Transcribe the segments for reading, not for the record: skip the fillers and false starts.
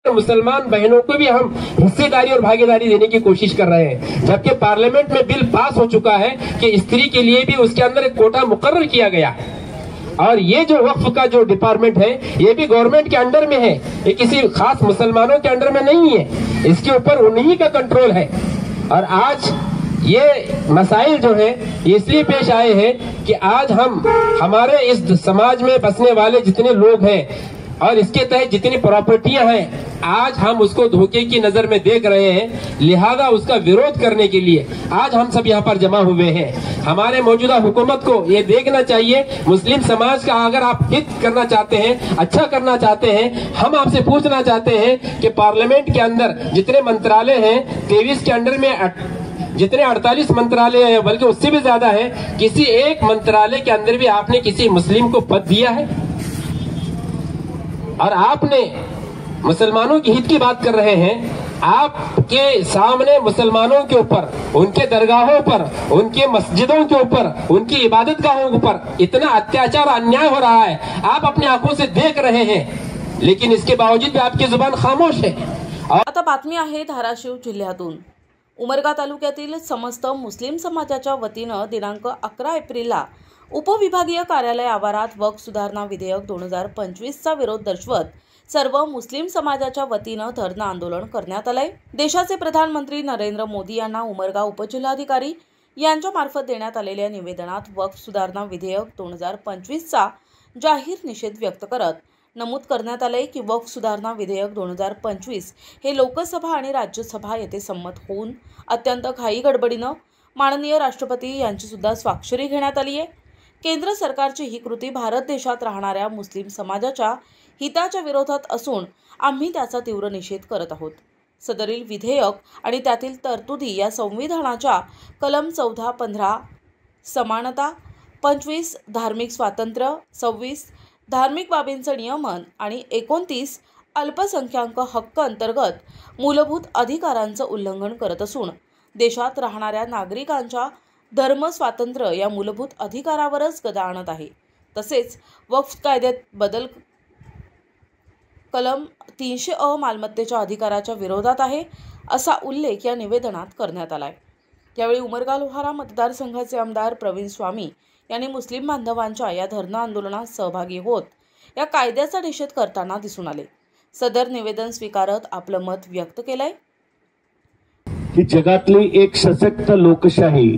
मुसलमान बहनों को भी हम हिस्सेदारी और भागीदारी देने की कोशिश कर रहे हैं, जबकि पार्लियामेंट में बिल पास हो चुका है कि स्त्री के लिए भी उसके अंदर एक कोटा मुकर्रर किया गया है। और ये जो वक्फ का जो डिपार्टमेंट है ये भी गवर्नमेंट के अंडर में है, ये किसी खास मुसलमानों के अंडर में नहीं है, इसके ऊपर उन्हीं का कंट्रोल है। और आज ये मसाइल जो है ये इसलिए पेश आए हैं कि आज हम हमारे इस समाज में बसने वाले जितने लोग हैं और इसके तहत जितनी प्रॉपर्टियां हैं, आज हम उसको धोखे की नजर में देख रहे हैं, लिहाजा उसका विरोध करने के लिए आज हम सब यहाँ पर जमा हुए हैं। हमारे मौजूदा हुकूमत को ये देखना चाहिए, मुस्लिम समाज का अगर आप हित करना चाहते हैं, अच्छा करना चाहते हैं, हम आपसे पूछना चाहते हैं कि पार्लियामेंट के अंदर जितने मंत्रालय हैं 23 के अंडर में जितने 48 मंत्रालय हैं, बल्कि उससे भी ज्यादा है, किसी एक मंत्रालय के अंदर भी आपने किसी मुस्लिम को पद दिया है? और आपने मुसलमानों के हित की बात कर रहे हैं, आपके सामने मुसलमानों के ऊपर, उनके दरगाहों पर, उनके मस्जिदों के ऊपर, उनकी इबादत गाहों के ऊपर इतना अत्याचार अन्याय हो रहा है, आप अपनी आंखों से देख रहे हैं, लेकिन इसके बावजूद भी आपकी जुबान खामोश है। आता बातमी आहे धाराशिव जिल्ह्यातून। उमरगा तालुक्यातील समस्त मुस्लिम समाजाच्या वतीनं दिनांक 11 एप्रिलला उपविभागीय कार्यालय आवारात वक्फ सुधारणा विधेयक 2025चा विरोध दर्शवत सर्व मुस्लिम समाजाच्या वतीनं धरणं आंदोलन करण्यात आलंय। देशाचे प्रधानमंत्री नरेंद्र मोदी यांना उमरगा उपजिल्हाधिकारी यांच्या मार्फत देण्यात आलेल्या निवेदनात वक्फ सुधारणा विधेयक 2025चा जाहीर निषेध व्यक्त करत नमूद करण्यात आले की वक्फ सुधारणा विधेयक 2025 हे लोकसभा आणि राज्यसभा येथे संमत होऊन अत्यंत घाई गडबडीनं माननीय राष्ट्रपती यांची सुद्धा स्वाक्षरी घेण्यात आली आहे। केंद्र सरकारची ही कृती भारत देशात राहणाऱ्या मुस्लिम समाजाच्या हिताच्या विरोधात असून आम्ही त्याचा तीव्र निषेध करत आहोत। सदरील विधेयक आणि त्यातील तरतुदी या संविधानाच्या कलम 14, 15 समानता, 25 धार्मिक स्वातंत्र्य, 26 धार्मिक बाबींचं नियमन आणि 29 अल्पसंख्याक हक्क अंतर्गत मूलभूत अधिकारांचं उल्लंघन करत असून देशात राहणाऱ्या नागरिकांच्या धर्म स्वातंत्र्य या मूलभूत अधिकारावरच गदा आणत आहे। तसेच वक्फ कायद्यात बदल कलम 300 अ मालमत्तेच्या अधिकाराच्या विरोधात आहे असा उल्लेख या निवेदनात करण्यात आलाय। त्यावेळी उमरगा लोहारा मतदारसंघाचे आमदार प्रवीण स्वामी यांनी मुस्लिम बांधवांच्या या धरणं आंदोलनात सहभागी होत या कायद्याचा निषेध करताना दिसून आले। सदर निवेदन स्वीकारत आपलं मत व्यक्त केलंय की जगातली एक सशक्त लोकशाही,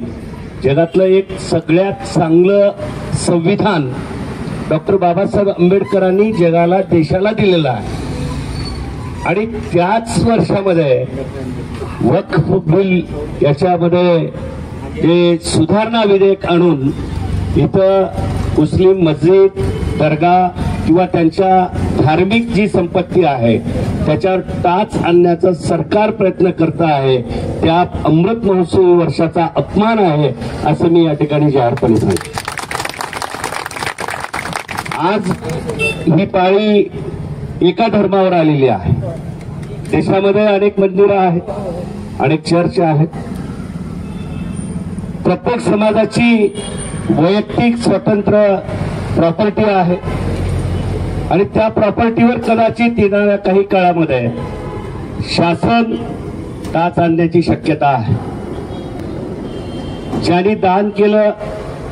जगातलं एक सगळ्यात चांगलं संविधान डॉक्टर बाबासाहेब आंबेडकरांनी जगाला, देशाला दिलेलं आहे आणि त्याच वर्षामध्ये वक्फ बिल याच्यामध्ये जे सुधारणा विधेयक आणून इथं मुस्लिम मस्जिद, दर्गा किंवा त्यांच्या धार्मिक जी संपत्ती आहे त्याच्यावर टाच आणण्याचा सरकार प्रयत्न करत आहे, त्या अमृत महोत्सवी वर्षाचा अपमान आहे असं मी या ठिकाणी जाहीरपणे सांगतो। आज ही पाळी एका धर्मावर आलेली आहे। देशामध्ये अनेक मंदिरं आहेत, अनेक चर्च आहेत, प्रत्येक समाजाची वैयक्तिक स्वतंत्र प्रॉपर्टी आहे आणि त्या प्रॉपर्टीवर कदाचित येणाऱ्या काही काळामध्ये शासन टाच आणण्याची शक्यता आहे। ज्यांनी दान केलं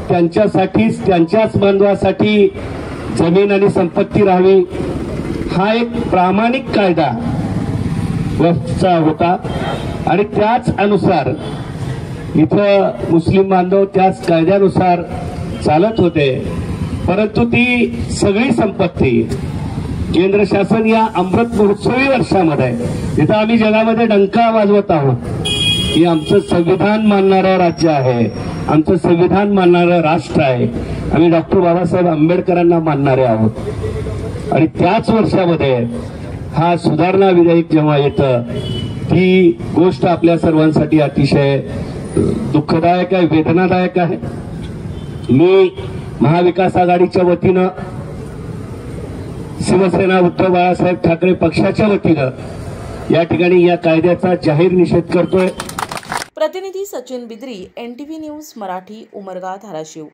त्यांच्यासाठीच, त्यांच्याच बांधवासाठी जमीन आणि संपत्ती राहावी हा एक प्रामाणिक कायदा वक्फचा होता आणि त्याच अनुसार इथं मुस्लिम बांधव त्याच कायद्यानुसार चालत होते। परंतु ती सगळी संपत्ती केंद्र शासन या अमृत महोत्सवी वर्षामध्ये जिथं आम्ही जगामध्ये डंका वाजवत आहोत की आमचं संविधान मानणारं राज्य आहे, आमचं संविधान मानणारं राष्ट्र आहे, आम्ही डॉक्टर बाबासाहेब आंबेडकरांना मानणारे आहोत आणि त्याच वर्षामध्ये हा सुधारणा विधेयक जेव्हा येतं ती गोष्ट आपल्या सर्वांसाठी अतिशय दुःखदायक आहे, वेदनादायक आहे। मी महाविकास आघाडीच्या वतीनं, शिवसेना उद्धव बाळासाहेब ठाकरे पक्षाच्या वतीनं या ठिकाणी या कायद्याचा जाहीर निषेध करतोय। प्रतिनिधी सचिन बिद्री, NTV न्यूज मराठी, उमरगा, धाराशिव।